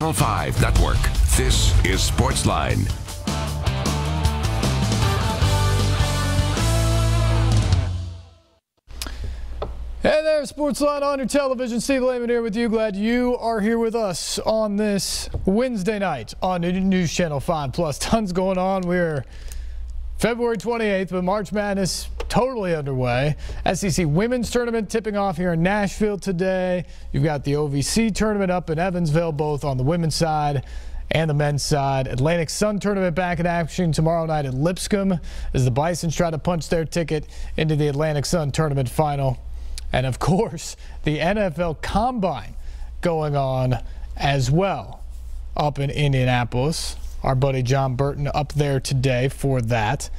Channel 5 Network. This is Sportsline. Hey there, Sportsline on your television. Steve Layman here with you. Glad you are here with us on this Wednesday night on News Channel 5 Plus. Tons going on. We're February 28th, but March Madness totally underway. SEC Women's Tournament tipping off here in Nashville today. You've got the OVC Tournament up in Evansville, both on the women's side and the men's side. Atlantic Sun Tournament back in action tomorrow night at Lipscomb as the Bisons try to punch their ticket into the Atlantic Sun Tournament final. And, of course, the NFL Combine going on as well up in Indianapolis. Our buddy Jon Burton up there today for that.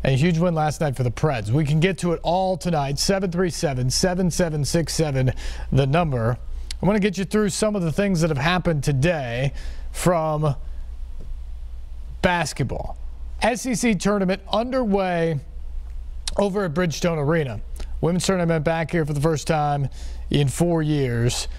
A huge win last night for the Preds. We can get to it all tonight. 737-7767, the number. I want to get you through some of the things that have happened today from basketball. SEC Tournament underway over at Bridgestone Arena. Women's tournament back here for the first time in 4 years.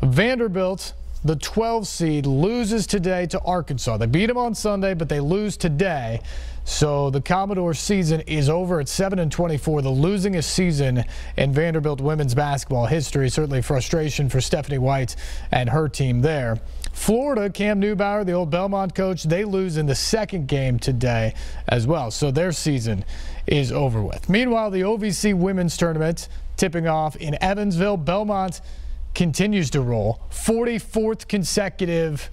Vanderbilt, the 12 seed, loses today to Arkansas. They beat them on Sunday, but they lose today. So the Commodore season is over at 7-24, the losingest season in Vanderbilt women's basketball history. Certainly frustration for Stephanie White and her team there. Florida, Cam Newbauer, the old Belmont coach, they lose in the second game today as well. So their season is over with. Meanwhile, the OVC Women's Tournament tipping off in Evansville. Belmont continues to roll. 44th consecutive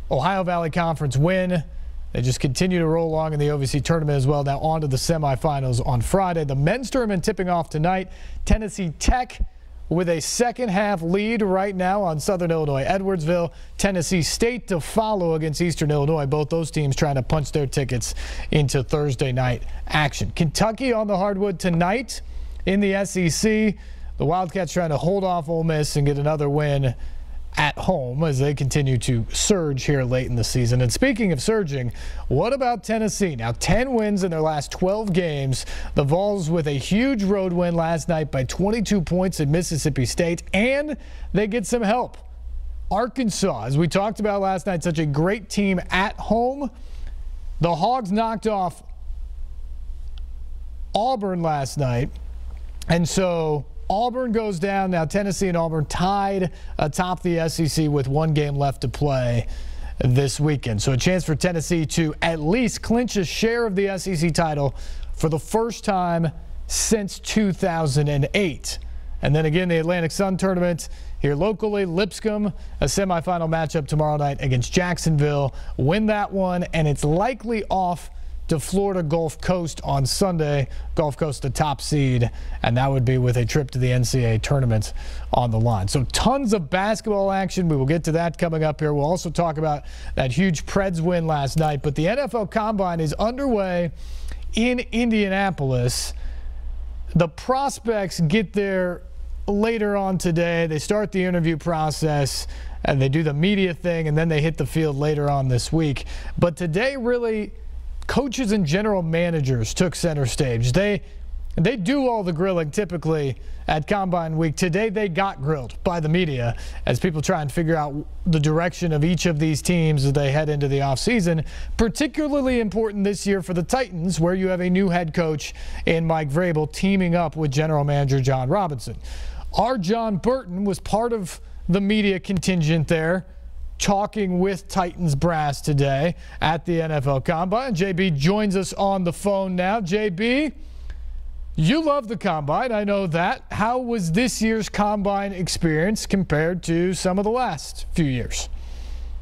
Ohio Valley Conference win. They just continue to roll along in the OVC tournament as well. Now on to the semifinals on Friday. The men's tournament tipping off tonight. Tennessee Tech with a second-half lead right now on Southern Illinois Edwardsville. Tennessee State to follow against Eastern Illinois. Both those teams trying to punch their tickets into Thursday night action. Kentucky on the hardwood tonight in the SEC. The Wildcats trying to hold off Ole Miss and get another win at home as they continue to surge here late in the season. And speaking of surging, what about Tennessee? Now 10 wins in their last 12 games. The Vols with a huge road win last night by 22 points at Mississippi State, and they get some help. Arkansas, as we talked about last night, such a great team at home. The Hogs knocked off Auburn last night, and so Auburn goes down. Now Tennessee and Auburn tied atop the SEC with 1 game left to play this weekend. So a chance for Tennessee to at least clinch a share of the SEC title for the first time since 2008. And then again, the Atlantic Sun Tournament here locally. Lipscomb, a semifinal matchup tomorrow night against Jacksonville. Win that one, and it's likely off to Florida Gulf Coast on Sunday. Gulf Coast the top seed, and that would be with a trip to the NCAA tournament on the line. So tons of basketball action. We will get to that coming up here. We'll also talk about that huge Preds win last night. But the NFL Combine is underway in Indianapolis. The prospects get there later on today. They start the interview process and they do the media thing, and then they hit the field later on this week. But today, really, coaches and general managers took center stage. They do all the grilling typically at Combine Week. Today they got grilled by the media as people try and figure out the direction of each of these teams as they head into the offseason. Particularly important this year for the Titans, where you have a new head coach in Mike Vrabel teaming up with general manager Jon Robinson. Our Jon Burton was part of the media contingent there, talking with Titans brass today at the NFL Combine. JB joins us on the phone now. JB, you love the Combine, I know that. How was this year's Combine experience compared to some of the last few years?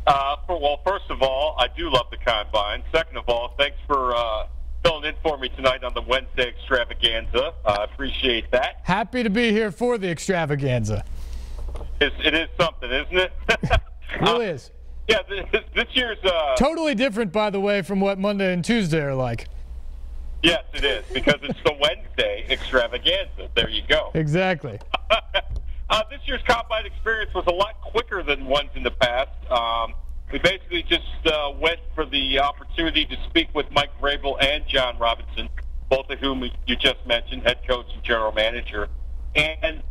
Well, first of all, I do love the Combine. Second of all, thanks for filling in for me tonight on the Wednesday extravaganza. I appreciate that. Happy to be here for the extravaganza. It is something, isn't it? It really is. Yeah, this year's... totally different, by the way, from what Monday and Tuesday are like. Yes, it is, because it's the Wednesday extravaganza. There you go. Exactly. This year's Combine experience was a lot quicker than ones in the past. We basically just went for the opportunity to speak with Mike Vrabel and Jon Robinson, both of whom you just mentioned, head coach and general manager. And,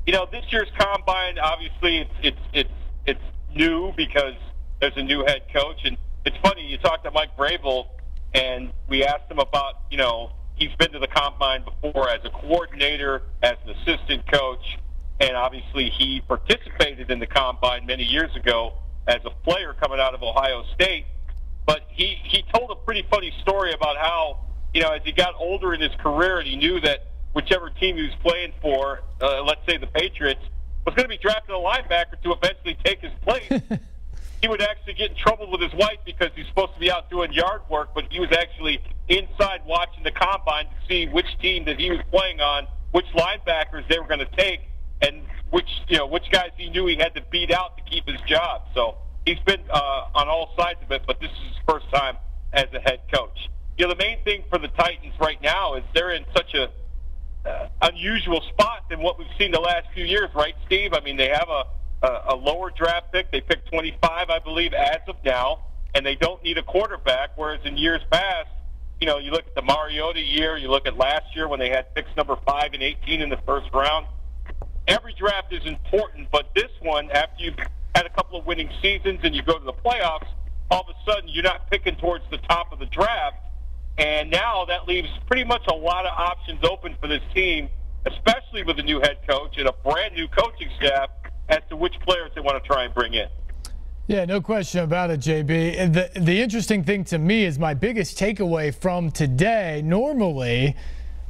you know, this year's Combine, obviously, it's new because there's a new head coach. And it's funny, you talk to Mike Vrabel, and we asked him about, he's been to the combine before as a coordinator, as an assistant coach, and obviously he participated in the combine many years ago as a player coming out of Ohio State. But he told a pretty funny story about how, as he got older in his career and he knew that whichever team he was playing for, let's say the Patriots, was going to be drafting a linebacker to eventually take his place. He would actually get in trouble with his wife because he's supposed to be out doing yard work, but he was actually inside watching the combine to see which team that he was playing on, which linebackers they were going to take, and which guys he knew he had to beat out to keep his job. So he's been on all sides of it, but this is his first time as a head coach. The main thing for the Titans right now is they're in such a unusual spot than what we've seen the last few years, right, Steve? I mean, they have a lower draft pick. They picked 25, I believe, as of now, and they don't need a quarterback, whereas in years past, you look at the Mariota year, you look at last year when they had picks number 5 and 18 in the first round. Every draft is important, but this one, after you've had a couple of winning seasons and you go to the playoffs, all of a sudden you're not picking towards the top of the draft. And now that leaves pretty much a lot of options open for this team, especially with a new head coach and a brand-new coaching staff, as to which players they want to try and bring in. Yeah, no question about it, JB. The interesting thing to me is my biggest takeaway from today. Normally,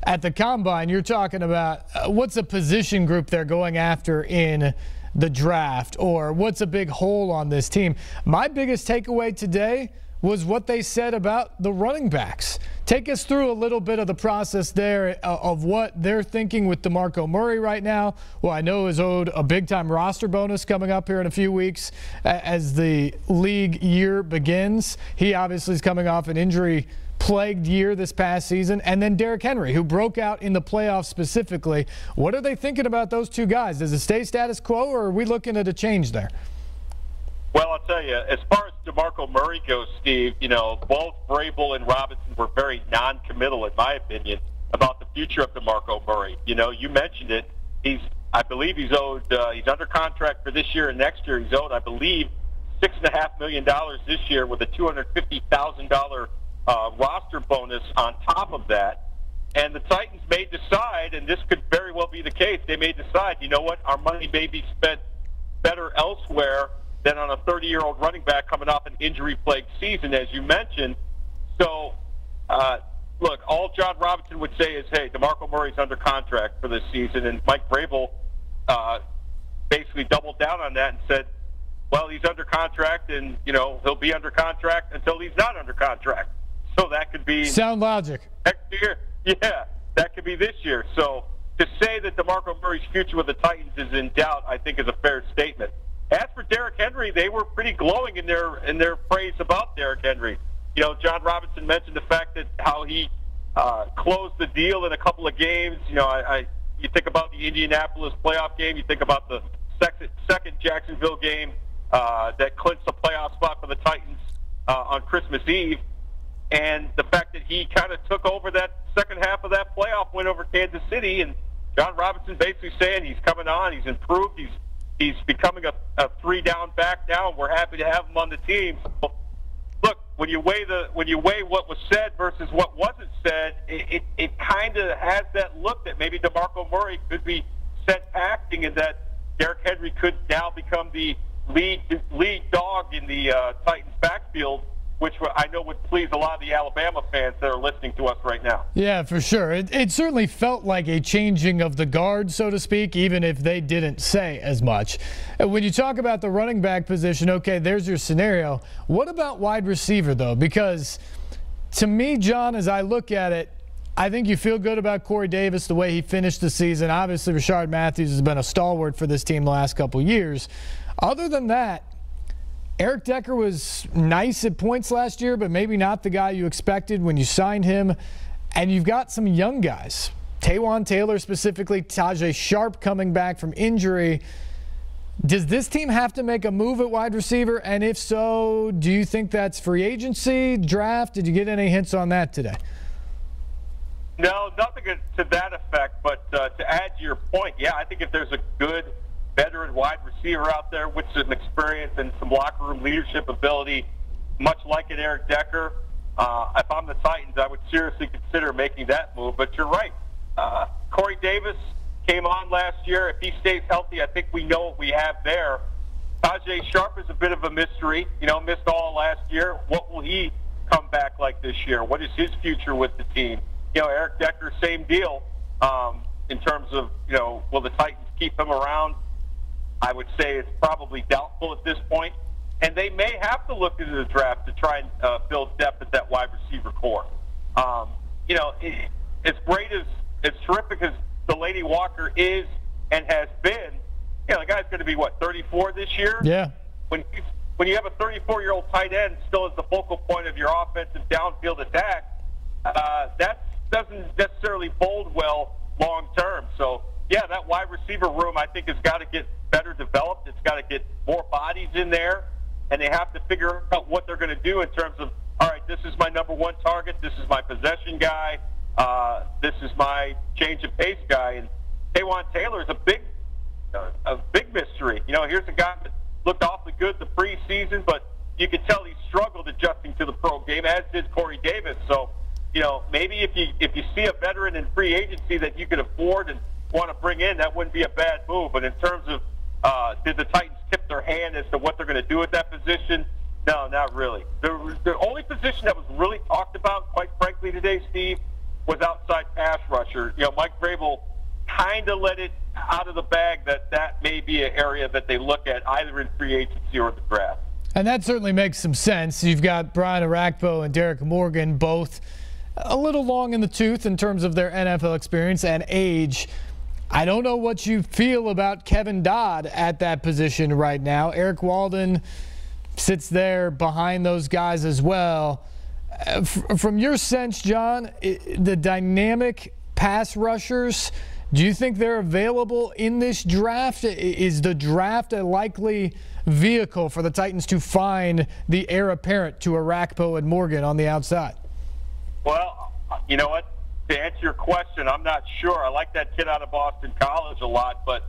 at the Combine, you're talking about what's a position group they're going after in the draft, or what's a big hole on this team. My biggest takeaway today was what they said about the running backs. Take us through a little bit of the process there of what they're thinking with DeMarco Murray right now. Well, I know is owed a big-time roster bonus coming up here in a few weeks as the league year begins. He obviously is coming off an injury-plagued year this past season. And then Derrick Henry, who broke out in the playoffs specifically. What are they thinking about those two guys? Does it stay status quo, or are we looking at a change there? Well, I'll tell you, as far as DeMarco Murray goes, Steve, both Vrabel and Robinson were very non-committal, in my opinion, about the future of DeMarco Murray. You mentioned it. I believe he's owed, he's under contract for this year and next year. He's owed, I believe, $6.5 million this year with a $250,000 roster bonus on top of that. And the Titans may decide, and this could very well be the case, they may decide, our money may be spent better elsewhere than on a 30-year-old running back coming off an injury-plagued season, as you mentioned. So, look, all John Robinson would say is, hey, DeMarco Murray's under contract for this season, and Mike Vrabel basically doubled down on that and said, well, he's under contract, and, he'll be under contract until he's not under contract. So that could be sound logic. Next year. Yeah, that could be this year. So to say that DeMarco Murray's future with the Titans is in doubt, I think is a fair statement. As for Derrick Henry, they were pretty glowing in their praise about Derrick Henry. John Robinson mentioned the fact that how he closed the deal in a couple of games. You think about the Indianapolis playoff game. You think about the second Jacksonville game that clinched the playoff spot for the Titans on Christmas Eve. And the fact that he kind of took over that second half of that playoff win over Kansas City. And John Robinson basically saying he's coming on, he's improved, he's becoming a three-down back now, and we're happy to have him on the team. So, look, when you weigh what was said versus what wasn't said, it kind of has that look that maybe DeMarco Murray could be set packing, and that Derrick Henry could now become the lead dog in the Titans backfield, which I know would please a lot of the Alabama fans that are listening to us right now. Yeah, for sure. It certainly felt like a changing of the guard, so to speak, even if they didn't say as much. When you talk about the running back position, okay, there's your scenario. What about wide receiver, though? Because to me, John, as I look at it, I think you feel good about Corey Davis, the way he finished the season. Obviously, Rashard Matthews has been a stalwart for this team the last couple of years. Other than that, Eric Decker was nice at points last year, but maybe not the guy you expected when you signed him. And you've got some young guys. Taywan Taylor specifically, Tajay Sharp coming back from injury. Does this team have to make a move at wide receiver? And if so, do you think that's free agency, draft? Did you get any hints on that today? No, nothing to that effect. But to add to your point, yeah, I think if there's a good veteran wide receiver out there with some experience and some locker room leadership ability, much like an Eric Decker. If I'm the Titans, I would seriously consider making that move. But you're right. Corey Davis came on last year. If he stays healthy, I think we know what we have there. Tajay Sharp is a bit of a mystery. Missed all last year. What will he come back like this year? What is his future with the team? Eric Decker, same deal. In terms of, will the Titans keep him around? I would say it's probably doubtful at this point. And they may have to look into the draft to try and build depth at that wide receiver core. As great as terrific as Delaney Walker is and has been, the guy's going to be, 34 this year? Yeah. When you have a 34-year-old tight end still as the focal point of your offensive downfield attack, that doesn't necessarily bode well long term. So, yeah, that wide receiver room I think has got to get better developed. It's got to get more bodies in there, and they have to figure out what they're going to do in terms of, all right, this is my number one target, this is my possession guy, this is my change of pace guy. And Taywan Taylor is a big mystery. Here's a guy that looked awfully good the preseason, but you can tell he struggled adjusting to the pro game, as did Corey Davis. So, maybe if you see a veteran in free agency that you could afford and want to bring in, that wouldn't be a bad move. But in terms of did the Titans tip their hand as to what they're going to do at that position? No, not really. The only position that was really talked about, quite frankly, today, Steve, was outside pass rusher. Mike Vrabel kind of let it out of the bag that may be an area that they look at either in free agency or the draft. And that certainly makes some sense. You've got Brian Arakpo and Derek Morgan, both a little long in the tooth in terms of their NFL experience and age. I don't know what you feel about Kevin Dodd at that position right now. Eric Walden sits there behind those guys as well. From your sense, John, the dynamic pass rushers, do you think they're available in this draft? Is the draft a likely vehicle for the Titans to find the heir apparent to Arakpo and Morgan on the outside? Well, you know what? To answer your question, I'm not sure. I like that kid out of Boston College a lot, but,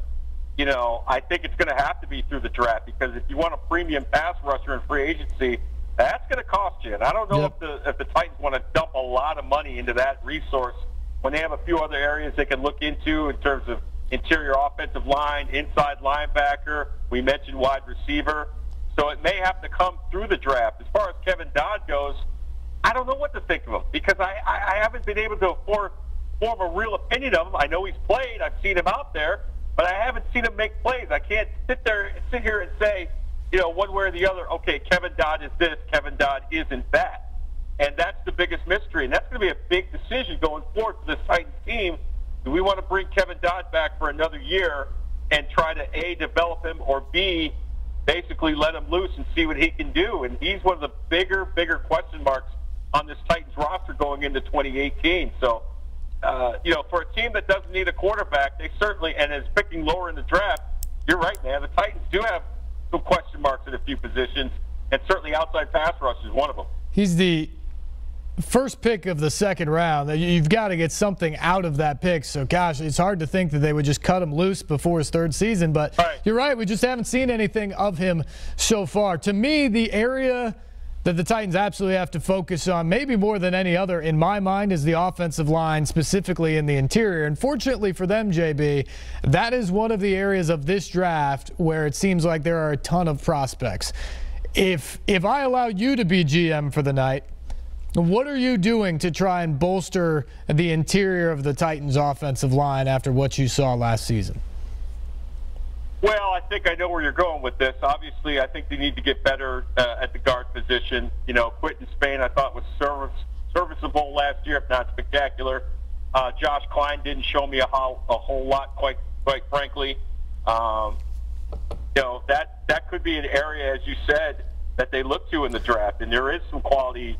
I think it's going to have to be through the draft, because if you want a premium pass rusher in free agency, that's going to cost you. And I don't know if the Titans want to dump a lot of money into that resource when they have a few other areas they can look into in terms of interior offensive line, inside linebacker. We mentioned wide receiver. So it may have to come through the draft. As far as Kevin Dodd goes, I don't know what to think of him, because I haven't been able to form a real opinion of him. I know he's played. I've seen him out there, but I haven't seen him make plays. I can't sit here and say, one way or the other, okay, Kevin Dodd is this, Kevin Dodd isn't that. And that's the biggest mystery. And that's going to be a big decision going forward for this Titans team. Do we want to bring Kevin Dodd back for another year and try to, A, develop him, or B, basically let him loose and see what he can do? And he's one of the bigger question marks on this Titans roster going into 2018. So, for a team that doesn't need a quarterback, they certainly, and is picking lower in the draft, you're right, man. The Titans do have some question marks at a few positions, and certainly outside pass rush is one of them. He's the first pick of the second round. You've got to get something out of that pick. So, gosh, it's hard to think that they would just cut him loose before his third season. But You're right, we just haven't seen anything of him so far. To me, the area that the Titans absolutely have to focus on, maybe more than any other in my mind, is the offensive line, specifically in the interior. And fortunately for them, JB, that is one of the areas of this draft where it seems like there are a ton of prospects. If I allow you to be GM for the night, what are you doing to try and bolster the interior of the Titans offensive line after what you saw last season? Well, I think I know where you're going with this. Obviously, I think they need to get better at the guard position. Quentin Spain, I thought, was serviceable last year, if not spectacular. Josh Klein didn't show me a whole lot, quite frankly. That could be an area, as you said, that they look to in the draft, and there is some quality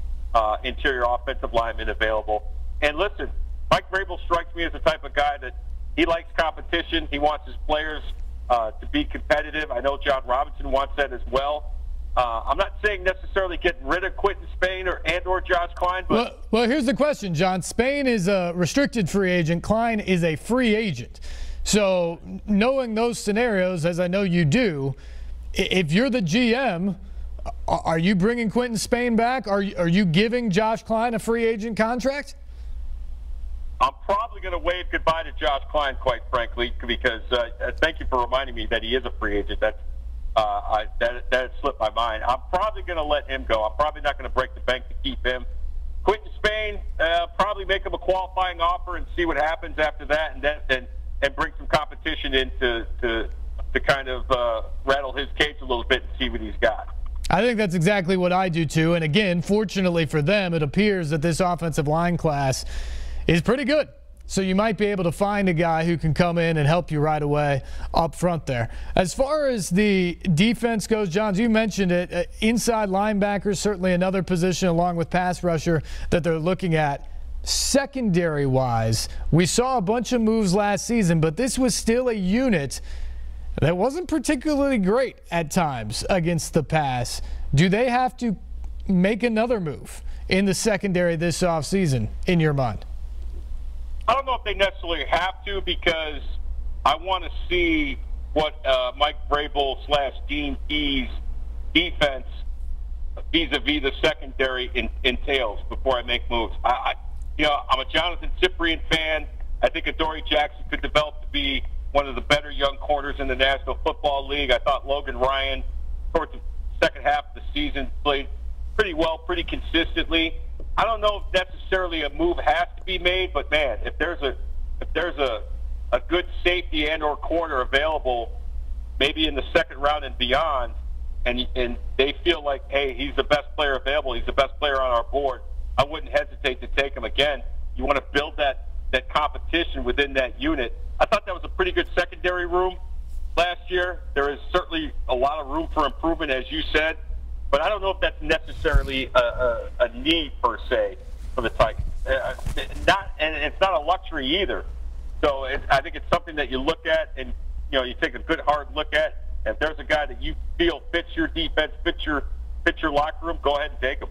interior offensive linemen available. And listen, Mike Vrabel strikes me as the type of guy that he likes competition. He wants his players to be competitive. I know John Robinson wants that as well. I'm not saying necessarily getting rid of Quentin Spain or Josh Klein. But well, here's the question, John. Spain is a restricted free agent. Klein is a free agent. So knowing those scenarios, as I know you do, if you're the GM, are you bringing Quentin Spain back? Are you giving Josh Klein a free agent contract? I'm probably going to wave goodbye to Josh Klein, quite frankly, because thank you for reminding me that he is a free agent. That had slipped my mind. I'm probably going to let him go. I'm probably not going to break the bank to keep him. Quentin Spain, probably make him a qualifying offer and see what happens after that, and bring some competition in to kind of rattle his cage a little bit and see what he's got. I think that's exactly what I do too. And again, fortunately for them, it appears that this offensive line class is pretty good. So you might be able to find a guy who can come in and help you right away up front there. As far as the defense goes, Johns, you mentioned it. Inside linebackers, certainly another position along with pass rusher that they're looking at. Secondary-wise, we saw a bunch of moves last season, but this was still a unit that wasn't particularly great at times against the pass. Do they have to make another move in the secondary this offseason, in your mind? I don't know if they necessarily have to, because I want to see what Mike Vrabel / Dean Pease defense vis-a-vis the secondary entails before I make moves. I'm a Jonathan Cyprien fan. I think Adoree Jackson could develop to be one of the better young corners in the National Football League. I thought Logan Ryan, towards the second half of the season, played pretty well, pretty consistently. I don't know if necessarily a move has to be made, but man, if there's a good safety and or corner available, maybe in the second round and beyond, and they feel like, hey, he's the best player available, he's the best player on our board, I wouldn't hesitate to take him. Again, you want to build that competition within that unit. I thought that was a pretty good secondary room last year. There is certainly a lot of room for improvement, as you said, but I don't know if that's necessarily a need per se for the Titans. And it's not a luxury either. So I think it's something that you look at and you take a good hard look at. If there's a guy that you feel fits your defense, fits your locker room, go ahead and take him.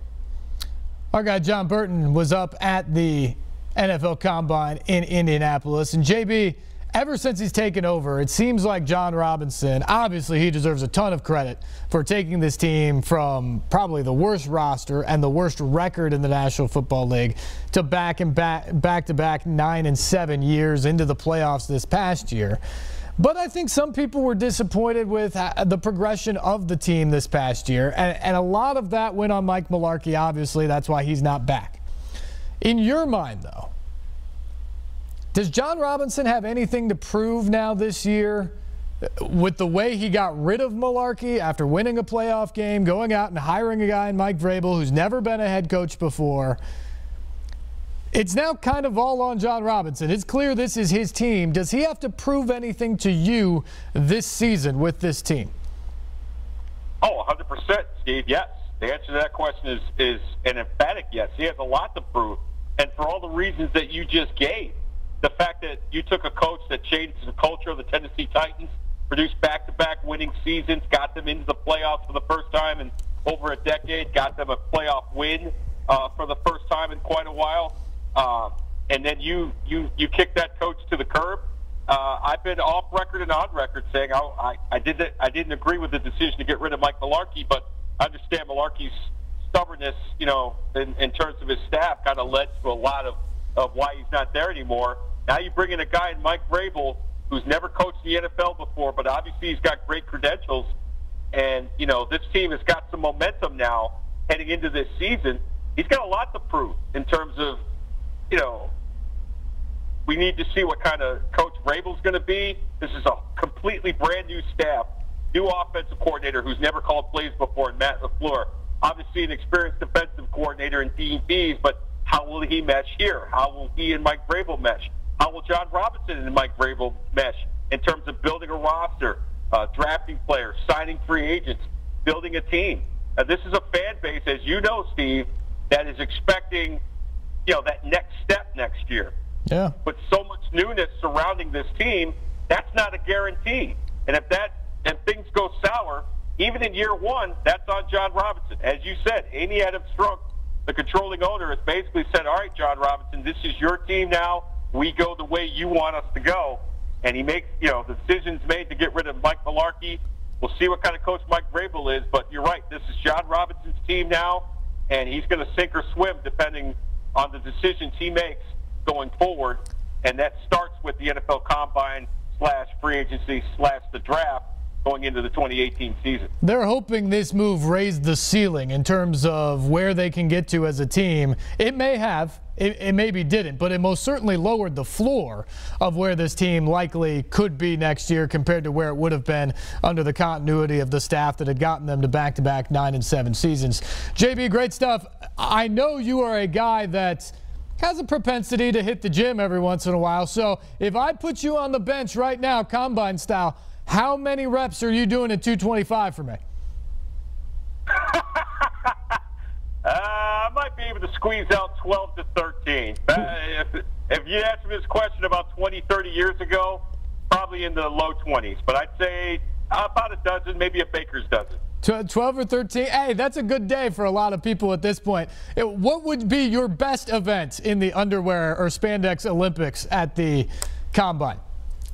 Our guy Jon Burton was up at the NFL Combine in Indianapolis, and JB, ever since he's taken over, it seems like Jon Robinson, obviously he deserves a ton of credit for taking this team from probably the worst roster and the worst record in the National Football League to back-to-back 9 and 7 years into the playoffs this past year. But I think some people were disappointed with the progression of the team this past year, and a lot of that went on Mike Mularkey, obviously. That's why he's not back. In your mind, though, does Jon Robinson have anything to prove now this year with the way he got rid of Mularkey after winning a playoff game, going out and hiring a guy in Mike Vrabel who's never been a head coach before? It's now kind of all on Jon Robinson. It's clear this is his team. Does he have to prove anything to you this season with this team? Oh, 100%, Steve, yes. The answer to that question is an emphatic yes. He has a lot to prove. And for all the reasons that you just gave, the fact that you took a coach that changed the culture of the Tennessee Titans, produced back-to-back winning seasons, got them into the playoffs for the first time in over a decade, got them a playoff win for the first time in quite a while. And then you kick that coach to the curb. I've been off record and on record saying I didn't agree with the decision to get rid of Mike Mularkey, but I understand Mularkey's stubbornness, in terms of his staff, kind of led to a lot of why he's not there anymore. Now you bring in a guy in Mike Vrabel who's never coached the NFL before, but obviously he's got great credentials. And, this team has got some momentum now heading into this season. He's got a lot to prove in terms of, we need to see what kind of coach Vrabel's going to be. This is a completely brand new staff, new offensive coordinator who's never called plays before in Matt LaFleur. Obviously an experienced defensive coordinator in Dean Pease, but how will he mesh here? How will he and Mike Vrabel mesh? How will Jon Robinson and Mike Vrabel mesh in terms of building a roster, drafting players, signing free agents, building a team? This is a fan base, as you know, Steve, that is expecting that next step next year. Yeah. With so much newness surrounding this team, that's not a guarantee. And if things go sour, even in year one, that's on Jon Robinson. As you said, Amy Adams-Strunk, the controlling owner, has basically said, all right, Jon Robinson, this is your team now. We go the way you want us to go. and he makes, the decisions made to get rid of Mike Mularkey. We'll see what kind of coach Mike Vrabel is, but you're right. This is John Robinson's team now, and he's going to sink or swim depending on the decisions he makes going forward, and that starts with the NFL Combine / free agency / the draft going into the 2018 season. They're hoping this move raised the ceiling in terms of where they can get to as a team. It may have. It maybe didn't, but it most certainly lowered the floor of where this team likely could be next year compared to where it would have been under the continuity of the staff that had gotten them to back-to-back 9 and 7 seasons. JB, great stuff. I know you are a guy that has a propensity to hit the gym every once in a while, so if I put you on the bench right now, combine style, how many reps are you doing at 225 for me? I might be able to squeeze out 12 to 13. If you asked me this question about 20, 30 years ago, probably in the low 20s. But I'd say about a dozen, maybe a baker's dozen. 12 or 13. Hey, that's a good day for a lot of people at this point. What would be your best event in the underwear or spandex Olympics at the Combine?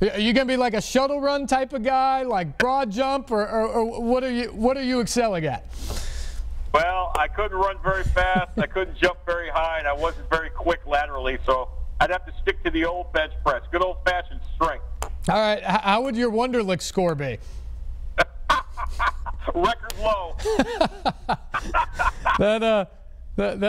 Are you going to be like a shuttle run type of guy, like broad jump, or what are you excelling at? Well, I couldn't run very fast. I couldn't jump very high, and I wasn't very quick laterally, so I'd have to stick to the old bench press, good old-fashioned strength. All right. How would your Wonderlic score be? Record low. That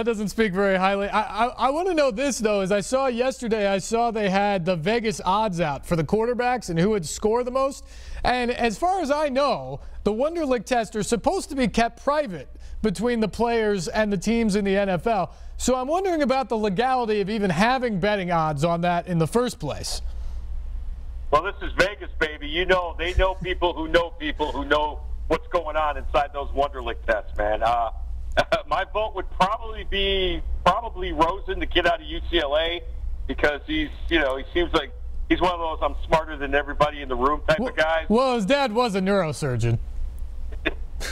doesn't speak very highly. I want to know this, though. As I saw yesterday, they had the Vegas odds out for the quarterbacks and who would score the most. And as far as I know, the Wonderlic test are supposed to be kept private between the players and the teams in the NFL. So I'm wondering about the legality of even having betting odds on that in the first place. Well, this is Vegas, baby. They know people who know what's going on inside those Wonderlic tests, man. My vote would probably be Rosen, the kid out of UCLA, because he seems like he's one of those I'm smarter than everybody in the room type of guys. Well, his dad was a neurosurgeon.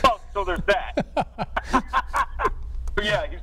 Oh, so there's that. But yeah, he's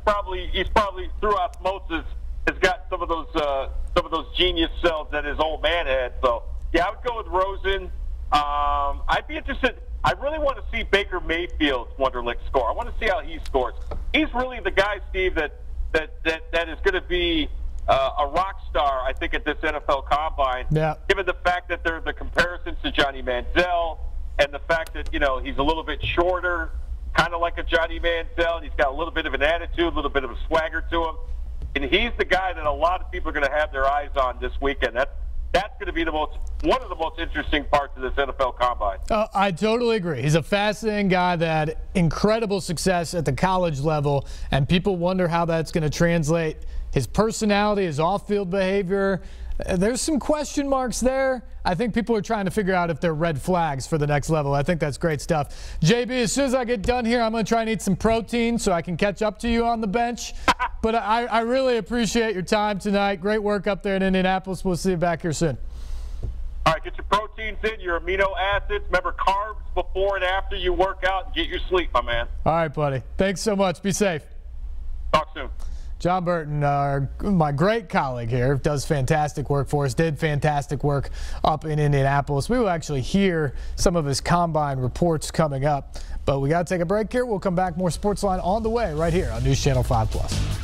probably through osmosis has got some of those genius cells that his old man had. So yeah, I would go with Rosen. I'd be interested. I really want to see Baker Mayfield's Wonderlic score. I want to see how he scores. He's really the guy, Steve, that is going to be a rock star, I think, at this NFL Combine. Yeah. Given the fact that there are the comparisons to Johnny Manziel, and the fact that he's a little bit shorter, kind of like a Johnny Manziel, and he's got a little bit of an attitude, a little bit of a swagger to him, and he's the guy that a lot of people are going to have their eyes on this weekend. That's going to be one of the most interesting parts of this NFL Combine. I totally agree. He's a fascinating guy that had incredible success at the college level, and people wonder how that's going to translate. His personality, his off-field behavior, there's some question marks there. I think people are trying to figure out if they're red flags for the next level. I think that's great stuff. JB, as soon as I get done here, I'm going to try and eat some protein so I can catch up to you on the bench. But I really appreciate your time tonight. Great work up there in Indianapolis. We'll see you back here soon. All right, get your proteins in, your amino acids. Remember, carbs before and after you work out, and get your sleep, my man. All right, buddy. Thanks so much. Be safe. Talk soon. Jon Burton, my great colleague here, does fantastic work for us, did fantastic work up in Indianapolis. We will actually hear some of his Combine reports coming up, but we got to take a break here. We'll come back, more Sportsline on the way right here on News Channel 5+.